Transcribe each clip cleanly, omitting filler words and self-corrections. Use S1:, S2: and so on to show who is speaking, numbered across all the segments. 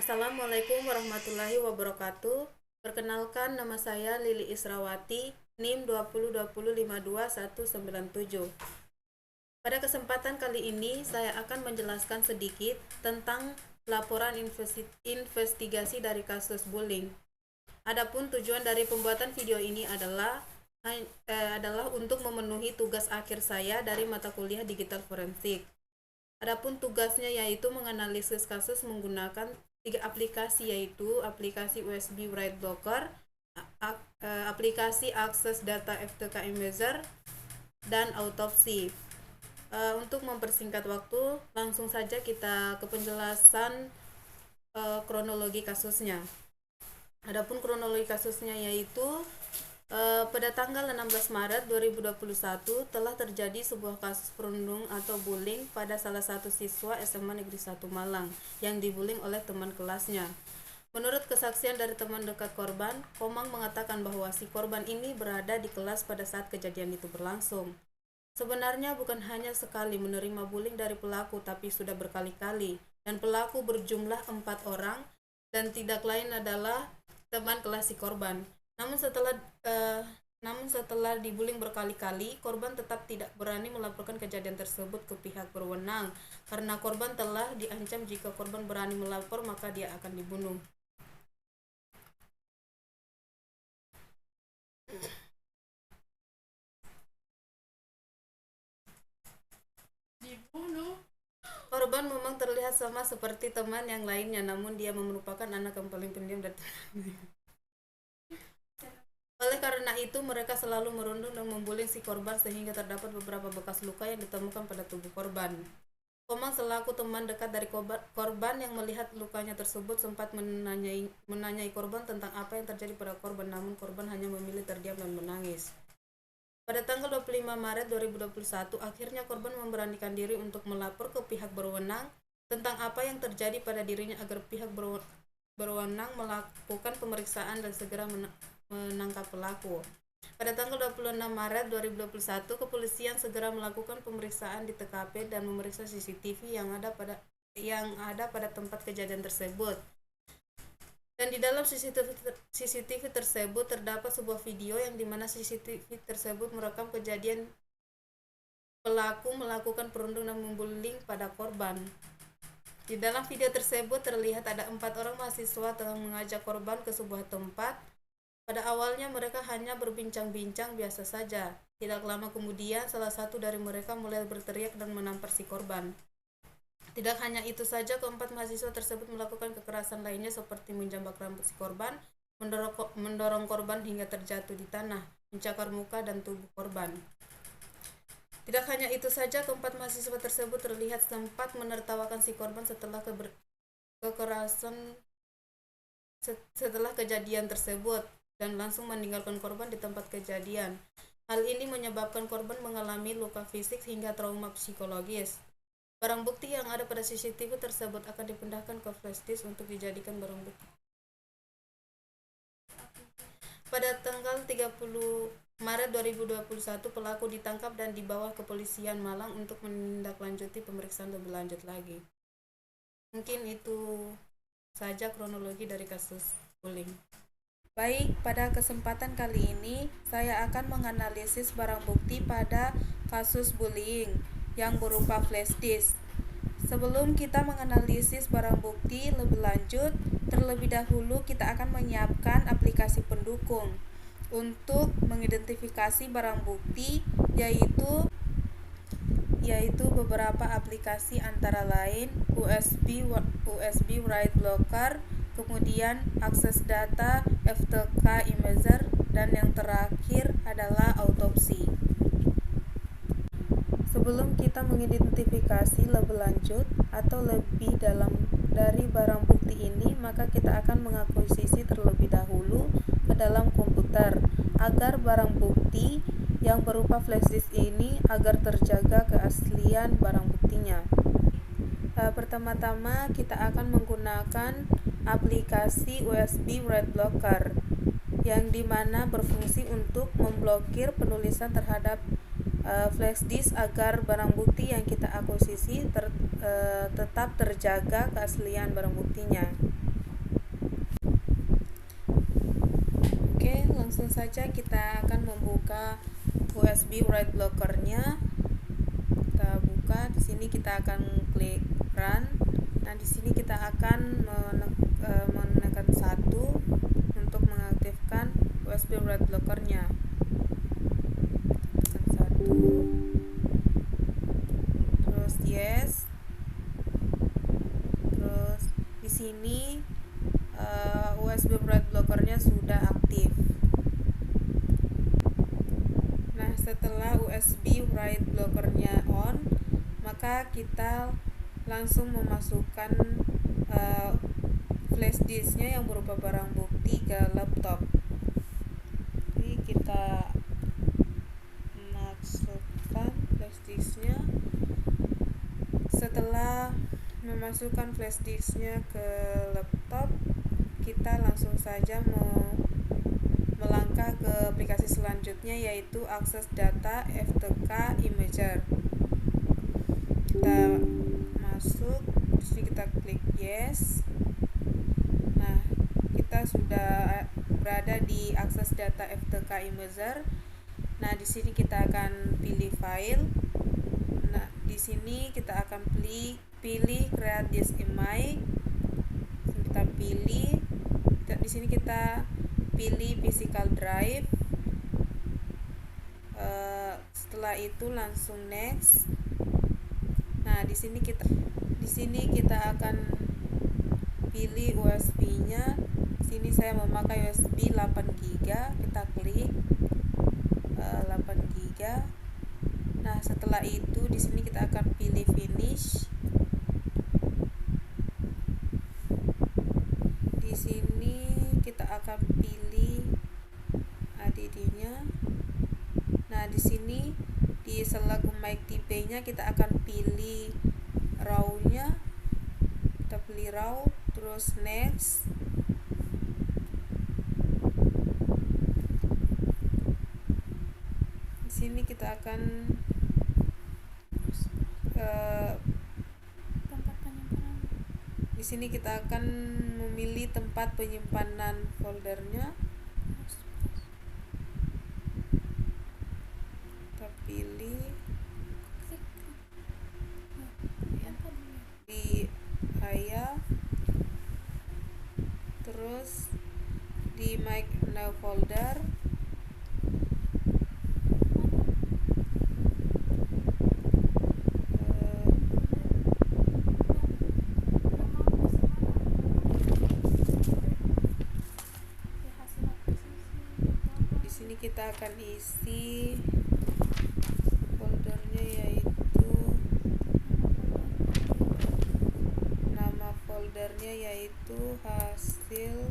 S1: Assalamualaikum warahmatullahi wabarakatuh. Perkenalkan, nama saya Lili Israwati, NIM 2020521197. Pada kesempatan kali ini, saya akan menjelaskan sedikit tentang laporan investigasi dari kasus bullying. Adapun tujuan dari pembuatan video ini adalah untuk memenuhi tugas akhir saya dari mata kuliah digital forensik. Adapun tugasnya yaitu menganalisis kasus menggunakan 3 aplikasi, yaitu aplikasi USB Write Blocker, aplikasi akses data FTK Imager, dan autopsi. Untuk mempersingkat waktu, langsung saja kita ke penjelasan kronologi kasusnya. Adapun kronologi kasusnya yaitu pada tanggal 16 Maret 2021 telah terjadi sebuah kasus perundung atau bullying pada salah satu siswa SMA Negeri 1 Malang yang dibullying oleh teman kelasnya. Menurut kesaksian dari teman dekat korban, Komang mengatakan bahwa si korban ini berada di kelas pada saat kejadian itu berlangsung. Sebenarnya bukan hanya sekali menerima bullying dari pelaku, tapi sudah berkali-kali, dan pelaku berjumlah 4 orang dan tidak lain adalah teman kelas si korban. Namun setelah dibullying berkali-kali, korban tetap tidak berani melaporkan kejadian tersebut ke pihak berwenang karena korban telah diancam jika korban berani melapor maka dia akan dibunuh. Korban memang terlihat sama seperti teman yang lainnya, namun dia merupakan anak yang paling pendiam dan oleh karena itu, mereka selalu merundung dan membuli si korban sehingga terdapat beberapa bekas luka yang ditemukan pada tubuh korban. Komang selaku teman dekat dari korban yang melihat lukanya tersebut sempat menanyai korban tentang apa yang terjadi pada korban, namun korban hanya memilih terdiam dan menangis. Pada tanggal 25 Maret 2021, akhirnya korban memberanikan diri untuk melapor ke pihak berwenang tentang apa yang terjadi pada dirinya agar pihak berwenang melakukan pemeriksaan dan segera menangkap pelaku. Pada tanggal 26 Maret 2021, kepolisian segera melakukan pemeriksaan di TKP dan memeriksa CCTV yang ada pada tempat kejadian tersebut. Dan di dalam CCTV tersebut terdapat sebuah video yang dimana CCTV tersebut merekam kejadian pelaku melakukan perundungan dan membullying pada korban. Di dalam video tersebut terlihat ada 4 orang mahasiswa tengah mengajak korban ke sebuah tempat. Pada awalnya mereka hanya berbincang-bincang biasa saja. Tidak lama kemudian salah satu dari mereka mulai berteriak dan menampar si korban. Tidak hanya itu saja, keempat mahasiswa tersebut melakukan kekerasan lainnya seperti menjambak rambut si korban, mendorong korban hingga terjatuh di tanah, mencakar muka dan tubuh korban. Tidak hanya itu saja, keempat mahasiswa tersebut terlihat sempat menertawakan si korban setelah kejadian tersebut dan langsung meninggalkan korban di tempat kejadian. Hal ini menyebabkan korban mengalami luka fisik hingga trauma psikologis. Barang bukti yang ada pada CCTV tersebut akan dipindahkan ke flash disk untuk dijadikan barang bukti. Pada tanggal 30 Maret 2021, pelaku ditangkap dan dibawa ke kepolisian Malang untuk menindaklanjuti pemeriksaan lebih lanjut lagi. Mungkin itu saja kronologi dari kasus bullying. Baik, pada kesempatan kali ini saya akan menganalisis barang bukti pada kasus bullying yang berupa flash disk. Sebelum kita menganalisis barang bukti lebih lanjut, terlebih dahulu kita akan menyiapkan aplikasi pendukung untuk mengidentifikasi barang bukti, yaitu beberapa aplikasi antara lain USB Write Blocker, kemudian akses data FTK Imager, dan yang terakhir adalah autopsi. Sebelum kita mengidentifikasi lebih lanjut atau lebih dalam dari barang bukti ini, maka kita akan mengakuisisi terlebih dahulu ke dalam komputer agar barang bukti yang berupa flash disk ini agar terjaga keaslian barang buktinya. Pertama-tama kita akan menggunakan aplikasi USB Write Blocker yang dimana berfungsi untuk memblokir penulisan terhadap flash disk agar barang bukti yang kita akuisisi tetap terjaga keaslian barang buktinya. langsung saja kita akan membuka USB write blockernya. Kita buka, di sini kita akan klik run. Nah, di sini kita akan menekan 1 untuk mengaktifkan USB write blockernya. Tekan 1, terus yes. Terus di sini USB write blockernya sudah aktif. Nah, setelah USB write blockernya on, maka kita langsung memasukkan flash disknya yang berupa barang bukti ke laptop. Jadi kita masukkan flash disknya. Setelah memasukkan flash disknya ke laptop, kita langsung saja melangkah ke aplikasi selanjutnya, yaitu akses data FTK Imager. Kita masuk, di sini kita klik yes. Nah, kita sudah berada di akses data FTK Imager. Nah, di sini kita akan pilih file. Nah, di sini kita akan pilih create disk image. Kita pilih, di sini kita pilih physical drive. Setelah itu langsung next. Nah, di sini kita akan pilih USB-nya. Di sini saya memakai USB 8GB. Kita klik 8GB. Nah, setelah itu di sini kita akan pilih finish. Di sini kita akan pilih ADD-nya. Nah, di sini di select mic type-nya kita akan pilih RAW-nya. Kita pilih RAW, terus next. Di sini kita akan di sini kita akan memilih tempat penyimpanan foldernya. Kita pilih di Aya, terus di Make Now folder. Kita akan isi foldernya, yaitu nama foldernya yaitu hasil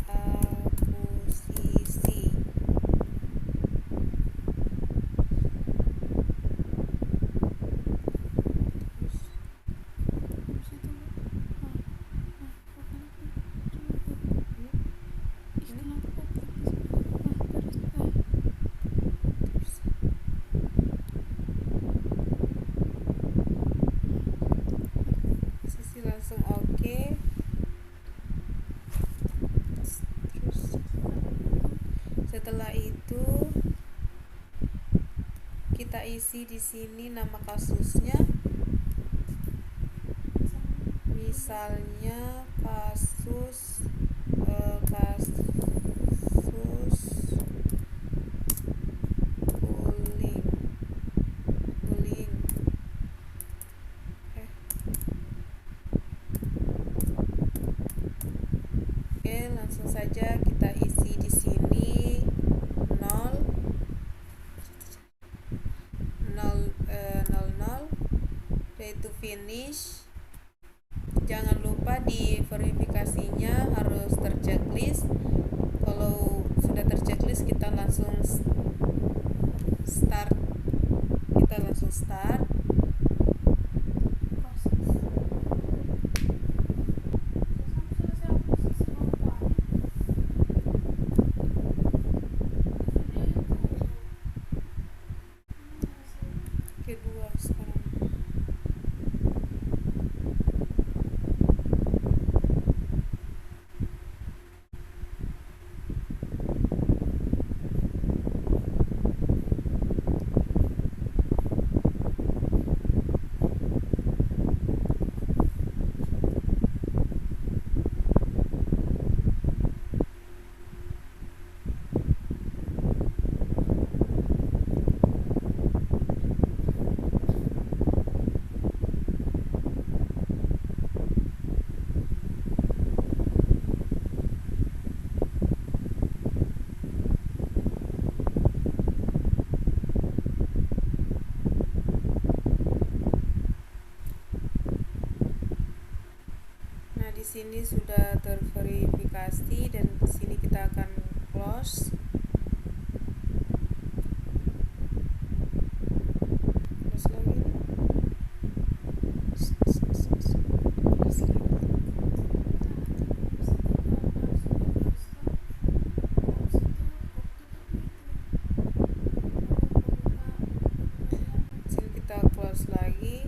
S1: akuisisi. Langsung oke. Terus setelah itu kita isi di sini nama kasusnya, misalnya kasus bullying. Langsung saja kita isi di sini 0 yaitu finish. Jangan lupa di verifikasinya harus terchecklist. Kalau sudah terchecklist, kita langsung start. Kedua sekarang.
S2: di sini sudah terverifikasi dan di sini kita akan close. Close lagi. Sini kita close lagi.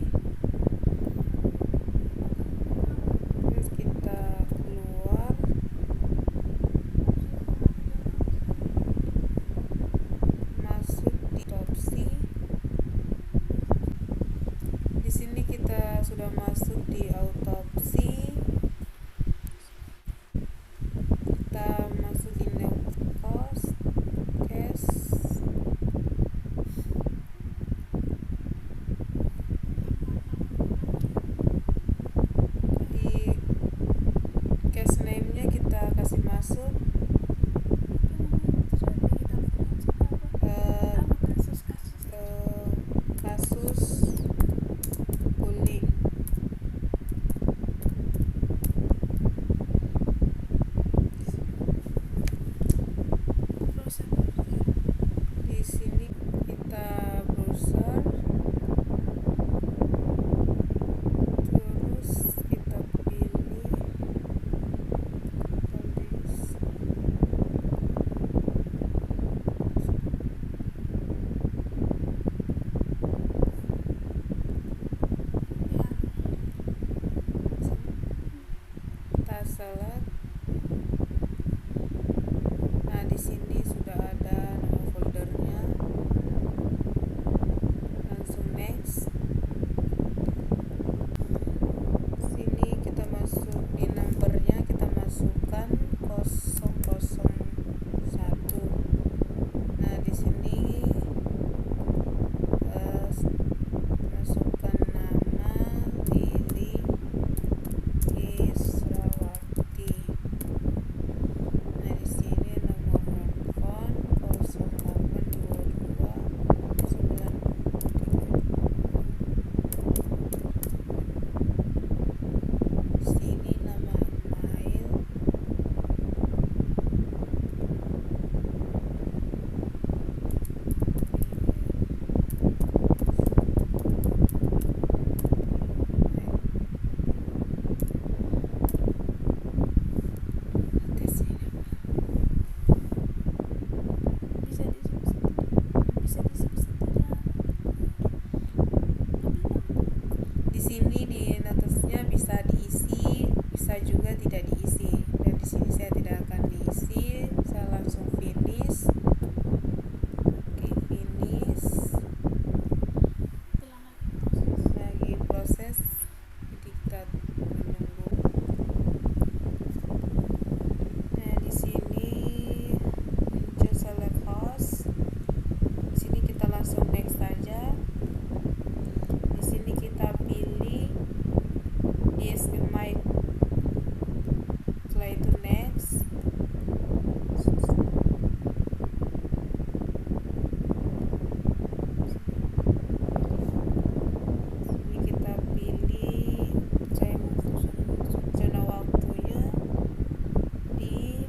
S2: Terus kita keluar. Masuk di autopsi. Di sini kita sudah masuk di autopsi. Kita masuk di case. Di case name-nya kita kasih masuk kasus bullying. Di sini kita browser, terus kita pilih list. Kita select. Nah, di sini sudah ada nama foldernya. Langsung next. Sini kita masuk di numbernya, kita masukkan 001. Nah, di sini masukkan nama Lili Israwati. Nah, di sini nomor handphone 0822 932. Di sini nama email. Di sini di notasnya bisa diisi, bisa juga tidak diisi. Dan di sini saya tidak akan diisi, saya langsung finish. Oke, finish. Lagi proses, jadi kita menunggu. Nah, di sini muncul select host. Di sini kita langsung next saja. Di sini kita pilih yes invite. Setelah itu next. Ini kita pilih zona waktunya di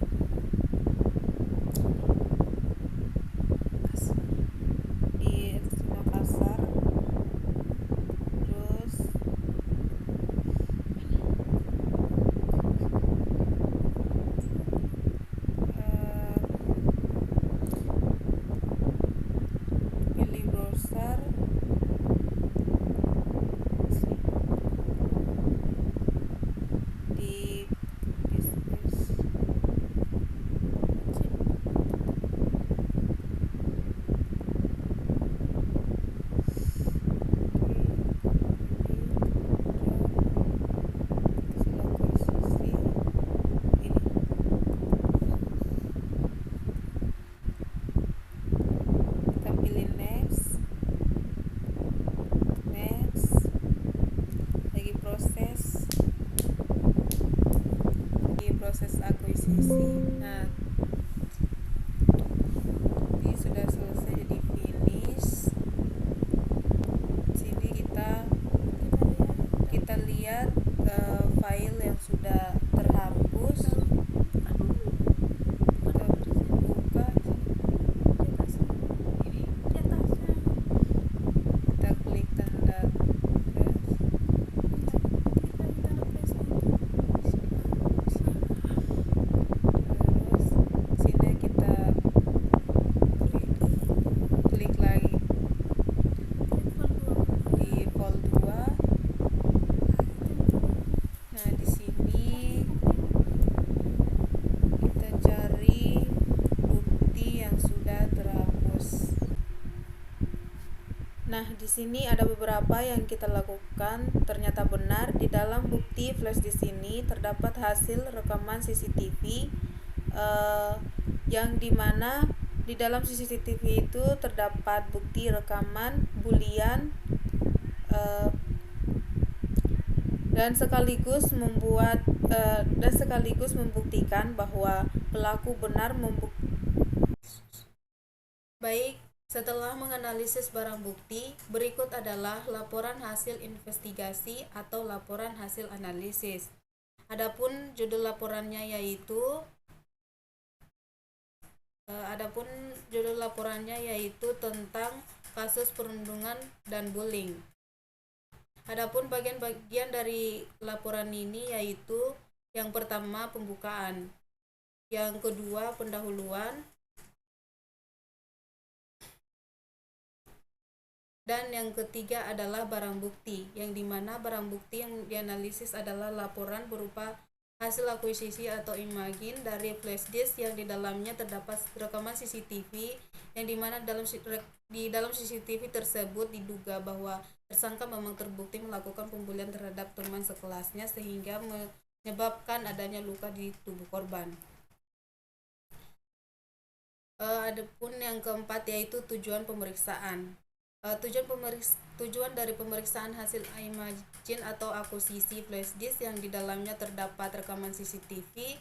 S2: Makassar. Terus pilih browser. Di kita pilih next. Lagi proses akuisisi. Nah, ini sudah selesai, jadi finish. Sini kita lihat file yang sudah Nah, di sini ada beberapa yang kita lakukan ternyata benar. Di dalam bukti flash di sini terdapat hasil rekaman CCTV yang dimana di dalam CCTV itu terdapat bukti rekaman bulian dan sekaligus membuktikan bahwa pelaku benar
S1: Baik, setelah menganalisis barang bukti, berikut adalah laporan hasil investigasi atau laporan hasil analisis. Adapun judul laporannya yaitu tentang kasus perundungan dan bullying. Adapun bagian-bagian dari laporan ini yaitu yang pertama pembukaan, yang kedua pendahuluan, dan yang ketiga adalah barang bukti, yang dimana barang bukti yang dianalisis adalah laporan berupa hasil akuisisi atau imaging dari flash disk yang di dalamnya terdapat rekaman CCTV, yang dimana di dalam CCTV tersebut diduga bahwa tersangka memang terbukti melakukan pembulian terhadap teman sekelasnya sehingga menyebabkan adanya luka di tubuh korban. Adapun yang keempat yaitu tujuan pemeriksaan. Tujuan dari pemeriksaan hasil imaging atau akuisisi flash disk yang di dalamnya terdapat rekaman CCTV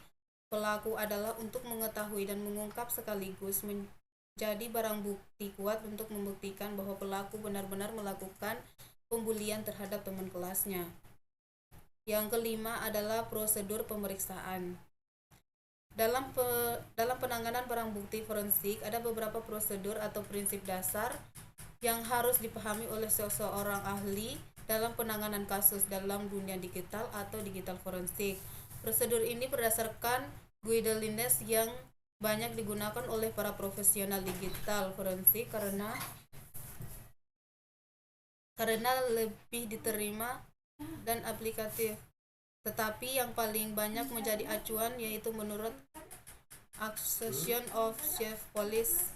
S1: pelaku adalah untuk mengetahui dan mengungkap sekaligus menjadi barang bukti kuat untuk membuktikan bahwa pelaku benar-benar melakukan pembulian terhadap teman kelasnya. Yang kelima adalah prosedur pemeriksaan. Dalam penanganan barang bukti forensik ada beberapa prosedur atau prinsip dasar yang harus dipahami oleh seseorang ahli dalam penanganan kasus dalam dunia digital atau digital forensik. Prosedur ini berdasarkan guidelines yang banyak digunakan oleh para profesional digital forensik karena lebih diterima dan aplikatif. Tetapi yang paling banyak menjadi acuan yaitu menurut Association of Chief Police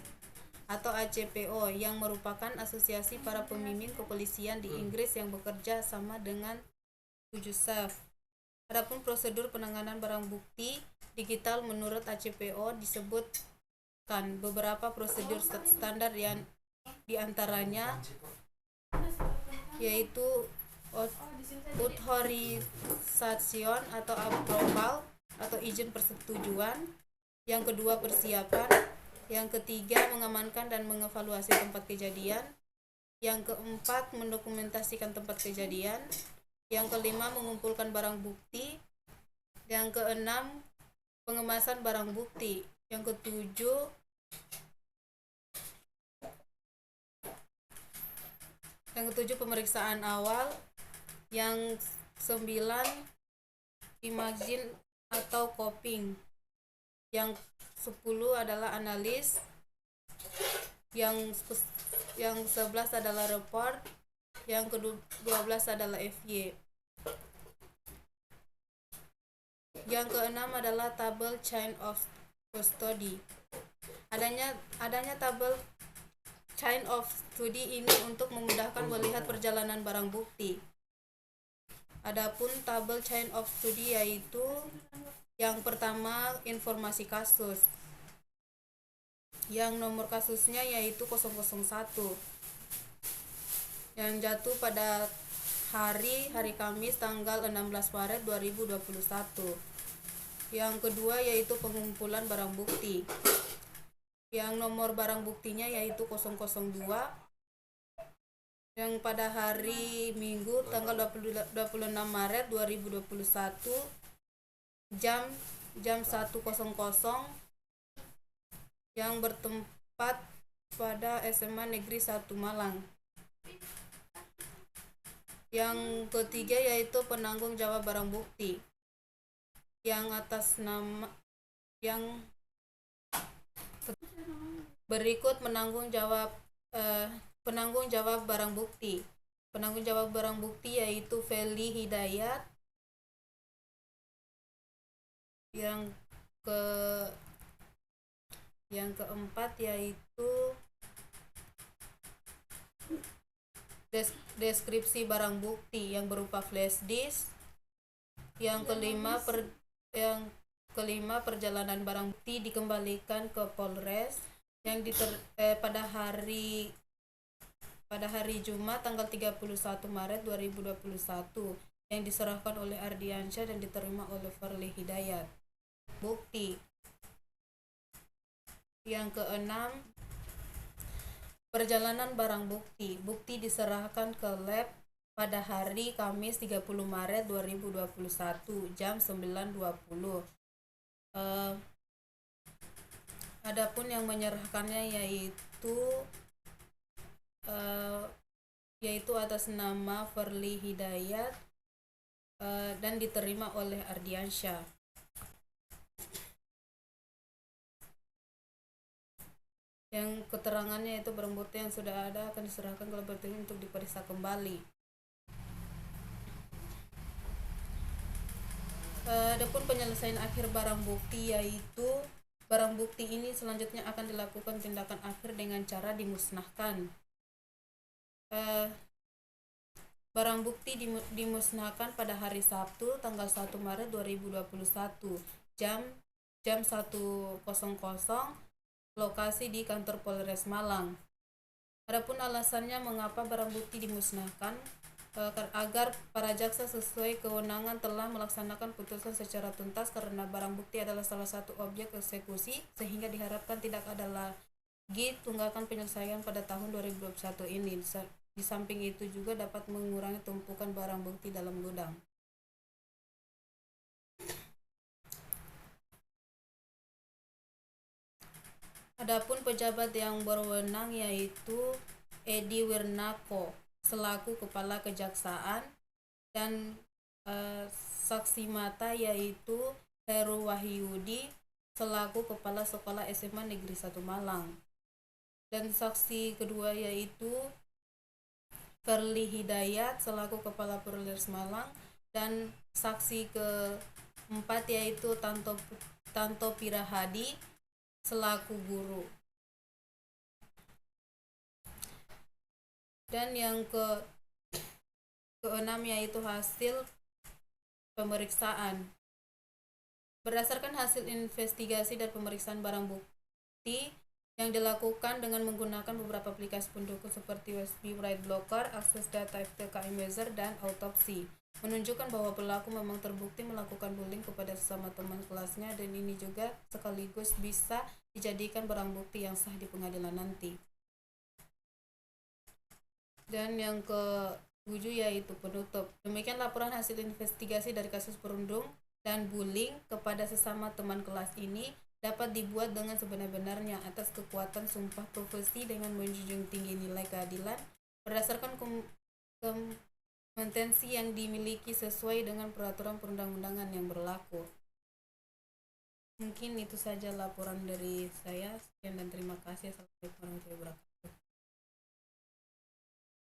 S1: atau ACPO yang merupakan asosiasi para pemimpin kepolisian di Inggris yang bekerja sama dengan UJSAF. Adapun prosedur penanganan barang bukti digital menurut ACPO disebutkan beberapa prosedur standar yang diantaranya yaitu authorization atau approval atau izin persetujuan, yang kedua persiapan, yang ketiga mengamankan dan mengevaluasi tempat kejadian, yang keempat mendokumentasikan tempat kejadian, yang kelima mengumpulkan barang bukti, yang keenam pengemasan barang bukti, yang ketujuh pemeriksaan awal, yang 9 imaging atau copying, yang 10 adalah analis, yang 11 adalah report, yang ke-12 adalah FY. Yang keenam adalah tabel chain of custody. Adanya tabel chain of custody ini untuk memudahkan melihat perjalanan barang bukti. Adapun tabel chain of custody yaitu yang pertama informasi kasus, yang nomor kasusnya yaitu 001 yang jatuh pada hari Kamis tanggal 16 Maret 2021. Yang kedua yaitu pengumpulan barang bukti, yang nomor barang buktinya yaitu 002 yang pada hari Minggu tanggal 26 Maret 2021 jam 1.00 yang bertempat pada SMA Negeri 1 Malang. Yang ketiga yaitu penanggung jawab barang bukti, yang atas nama yang berikut penanggung jawab barang bukti. Penanggung jawab barang bukti yaitu Feli Hidayat. Yang keempat yaitu deskripsi barang bukti yang berupa flash disk. Yang kelima perjalanan barang bukti dikembalikan ke Polres yang pada hari Jumat tanggal 31 Maret 2021 yang diserahkan oleh Ardiansyah dan diterima oleh Firly Hidayat. Bukti. Yang keenam, perjalanan barang bukti. Bukti diserahkan ke lab pada hari Kamis 30 Maret 2021 jam 9.20. Adapun yang menyerahkannya yaitu atas nama Firly Hidayat dan diterima oleh Ardiansyah. Yang keterangannya itu barang bukti yang sudah ada akan diserahkan ke laboratorium untuk diperiksa kembali. Adapun penyelesaian akhir barang bukti yaitu barang bukti ini selanjutnya akan dilakukan tindakan akhir dengan cara dimusnahkan. Barang bukti dimusnahkan pada hari Sabtu tanggal 1 Maret 2021 jam 1.00 lokasi di kantor Polres Malang. Adapun alasannya mengapa barang bukti dimusnahkan, agar para jaksa sesuai kewenangan telah melaksanakan putusan secara tuntas karena barang bukti adalah salah satu objek eksekusi sehingga diharapkan tidak ada lagi tunggakan penyelesaian pada tahun 2021 ini. Di samping itu juga dapat mengurangi tumpukan barang bukti dalam gudang. Adapun pejabat yang berwenang yaitu Edi Wirnako selaku Kepala Kejaksaan dan saksi mata yaitu Heru Wahyudi selaku Kepala Sekolah SMA Negeri 1 Malang. Dan saksi kedua yaitu Firly Hidayat selaku Kepala Polres Malang dan saksi keempat yaitu Tanto Pirahadi selaku guru. Dan yang keenam yaitu hasil pemeriksaan. Berdasarkan hasil investigasi dan pemeriksaan barang bukti yang dilakukan dengan menggunakan beberapa aplikasi pendukung seperti USB Write Blocker, akses data FTK Imager, dan autopsi, menunjukkan bahwa pelaku memang terbukti melakukan bullying kepada sesama teman kelasnya dan ini juga sekaligus bisa dijadikan barang bukti yang sah di pengadilan nanti. Dan yang ke-7 yaitu penutup. Demikian laporan hasil investigasi dari kasus perundung dan bullying kepada sesama teman kelas ini dapat dibuat dengan sebenar-benarnya atas kekuatan sumpah profesi dengan menjunjung tinggi nilai keadilan berdasarkan kompetensi yang dimiliki sesuai dengan peraturan perundang-undangan yang berlaku. Mungkin itu saja laporan dari saya. Sekian dan terima kasih. Assalamualaikum warahmatullahi wabarakatuh.